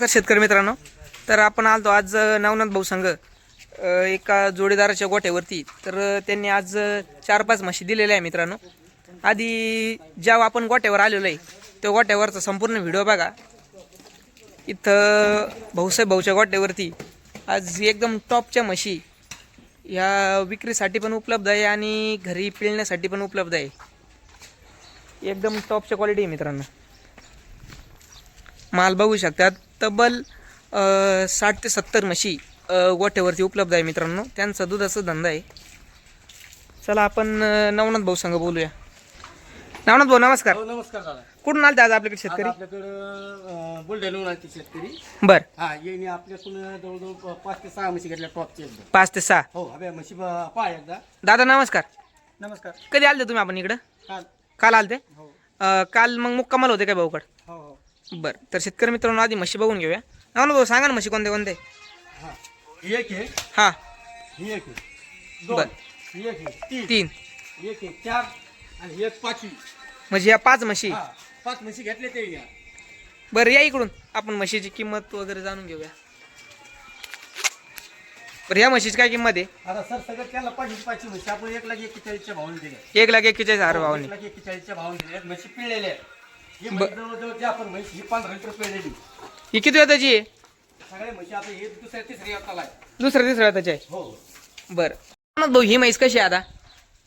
नमस्कार शेतकरी मित्रांनो. तर आपण आलतो आज नवनाथ भाऊ संघ एका जोडीदाराच्या गोठ्यावरती. तर त्यांनी आज 4-5 म्हशी दिलेल्या आहे मित्रांनो. आधी जेव्हा आपण गोठ्यावर आलेलो आहे त्या गोठ्यावरचा संपूर्ण व्हिडिओ बघा. इथं भाऊसाहेब भाऊच्या गोठ्यावरती आज एकदम टॉपच्या म्हशी ह्या विक्रीसाठी पण उपलब्ध आहे आणि घरी पिळण्यासाठी पण उपलब्ध आहे. एकदम टॉपच्या क्वालिटी आहे मित्रांनो. माल बघू शकतात. तब्बल 60 ते 70 म्हशी गोठ्यावरती उपलब्ध आहे मित्रांनो. त्यांचा दुधाचा धंदा आहे. चला आपण नवनाथ भाऊ संग बोलूया. नवनाथ भाऊ नमस्कार. नमस्कार दादा. कुठून आलते आज आपल्याकडे शेतकरी? आपल्याकडं बुलढाण्याहून आले शेतकरी. बर. हा येणे आपल्याकडून जवळजवळ 5 ते 6 म्हशी घेतल्या टॉपचे. 5 ते 6. हो हव्या म्हशी पहा एकदा. दादा नमस्कार. नमस्कार. कधी आलते तुम्ही आपण इकडं? काल. काल आलते. हो काल मग मुक्कामाल होते काय भाऊकड? हो हो. बरं. तर शेतकरी मित्रांनो आधी म्हशी बघून घेऊया. नवनाथ भाऊ सांगा ना म्हशी कोणते कोणते? हा ही एक आहे. हां ही एक आहे. 2 बरं. ही एक आहे. 3. एक आहे 4 आणि ही एक 5वी. म्हणजे या 5 म्हशी. हा 5 म्हशी घेतल्या ते या. बरं या इकडून आपण म्हशीची किंमत वगैरे जाणून घेऊया. बरं या म्हशीची काय किंमत आहे? आता सर सगळं त्याला 5वी म्हशी आपण 1,41,000 च्या भावाने दिल्या. 1,41,000 भावाने. 1,41,000 च्या भावाने दिल्या. म्हशी पिळलेल्या आहेत. ही म्हशी जवळजवळ जी आपण म्हशी ही 15 लिटर पिळलेली. ही किती वेताची आहे? सगळे म्हशी आता हे दुसऱ्या तिसऱ्या यात्रा आहे. दुसऱ्या तिसऱ्या वेताची आहे. हो. बरं. नवनाथ भाऊ ही म्हैस कशी आहे आता?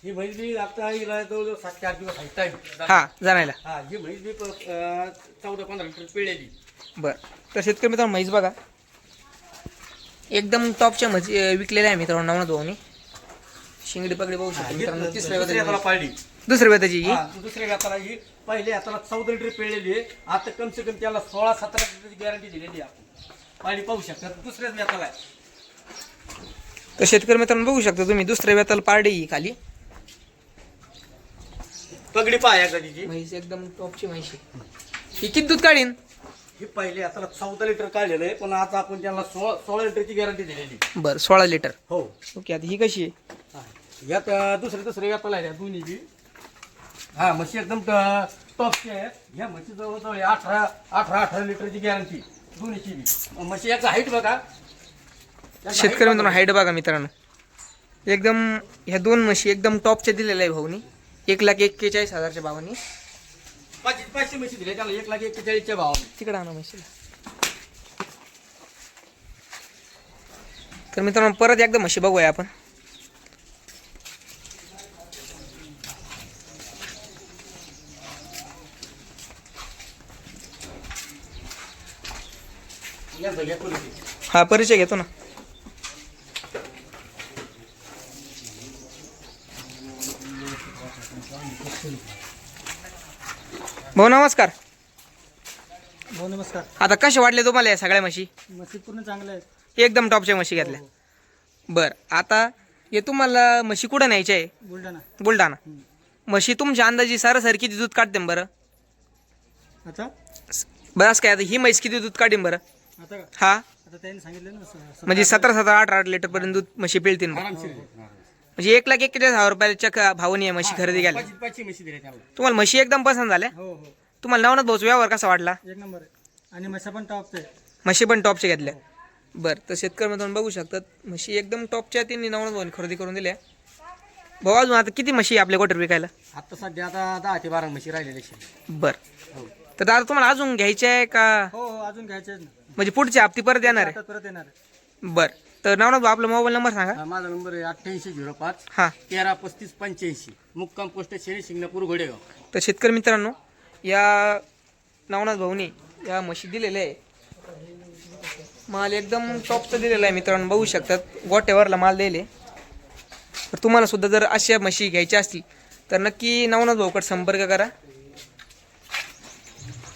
ही म्हैस बी आता हिला जवळजवळ 7 ते 8 दिवस आहे टाइम. हा जाणायला. हा ही म्हैस बी 14-15 लिटर पिळलेली. बरं. तर शेतकरी मित्रांनो म्हैस बघा एकदम टॉपच्या म्हशी विकलेल्या आहे मित्रांनो नवनाथ भाऊनी. शिंगडी पगडी बघू शकतो मित्रांनो. तिसऱ्या दुसऱ्या यात्रा वेताची. पाळली. दुसऱ्या वेताची ही. हा दुसऱ्या यात्रा ही पहिले यात्रा 14 लिटर पिळलेली आहे. आता कम से कम त्याला 16-17 लिटरची गॅरंटी दिलेली आहे आपण. पाळी पाहू शकता दुसऱ्याच यात्रा आहे. तर शेतकरी मित्रांनो बघू शकता तुम्ही दुसऱ्या वेताला पारडी ही खाली. पगडी पहा एकदा तिची. म्हैस एकदम टॉपची म्हैस आहे. ही किती दूध काढीन? ही पहिले यात्रा 14 लिटर काढलेलं आहे पण आता आपण त्याला 16 लिटरची गॅरंटी दिलेली. बरं 16 लिटर. हो. ओके. आता ही कशी आहे? हा. यात दुसऱ्या यात्रा आहे दोन्ही बी. हा म्हशी एकदम टॉपची आहेत. ह्या म्हशी जवळजवळ 18 लिटरची गॅरंटी दोन्हीची बी. म्हशी याचा हाईट बघा. शेतकरी मित्रांनो हाईट बघा मित्रांनो. एकदम ह्या दोन म्हशी एकदम टॉपच्या दिलेल्या आहे भाऊनी. 1,41,000च्या भावानी. 500 म्हशी दिल्या त्याला 1,41,000च्या भावाने. तिकडे आणा म्हशीला. तर मित्रांनो परत एकदा म्हशी बघूया आपण. हा परिचय घेतो ना. भाऊ नमस्कार. हो नमस्कार. आता कसे वाटले तुम्हाला या सगळ्या म्हशी? म्हशी पूर्ण चांगल्या आहेत. एकदम टॉपच्या म्हशी घेतल्या. बर. आता हे तुम्हाला म्हशी कुठं न्यायच्या आहे? बुलढाणा. बुलढाणा. म्हशी तुमच्या अंदाजी सरासरी किती दूध काढते बरं? आता बस काय आता ही म्हैस किती दूध काढीन बरं? आता का? हा आता त्यांनी सांगितलं ना म्हणजे 17-18 लिटर पर्यंत दूध म्हशी पिळतील बरं. आरामशीर. म्हणजे 1,41,000 रुपयाच्या भावानी म्हशी खरेदी केल्या. 500 म्हशी दिल्या त्याला. तुम्हाला म्हशी एकदम पसंत झाल्या. हो हो तुम्हाला नवनाथ भाऊचा व्यवहार कसा वाटला? एक नंबर आहे. आणि म्हशी पण टॉपचे. म्हशी पण टॉपच्या घेतल्या. बरं. तर शेतकरी मित्रांनो बघू शकतात म्हशी एकदम टॉपच्या त्यांनी नवनाथ भाऊनी खरेदी करून दिल्या. भाऊ अजून आता किती म्हशी आहे आपल्या गोठ्यावर विकायला? आता सध्या आता 10 ते 12 म्हशी राहिलेल्या आहेत. बरं. हो तर दादा तुम्हाला अजून घ्यायचे आहे का? हो हो अजून घ्यायचे आहेत ना. म्हणजे पुढच्या हप्ती परत येणार आहे? आता परत येणार आहे. बरं. तर नवनाथ भाऊ आपला मोबाईल नंबर सांगा. माझा नंबर आहे 8805 हां. 133585. मुक्काम पोस्ट शनी शिंगणापूर घोडेगाव. तर शेतकरी मित्रांनो या नवनाथ भाऊनी या म्हशी दिलेल्या आहे. माल एकदम टॉपचा दिलेला आहे मित्रांनो बघू शकतात. गोट्यावरला माल दिले. तर तुम्हाला सुद्धा जर अशा म्हशी घ्यायच्या असतील तर नक्की नवनाथ भाऊकडे संपर्क करा.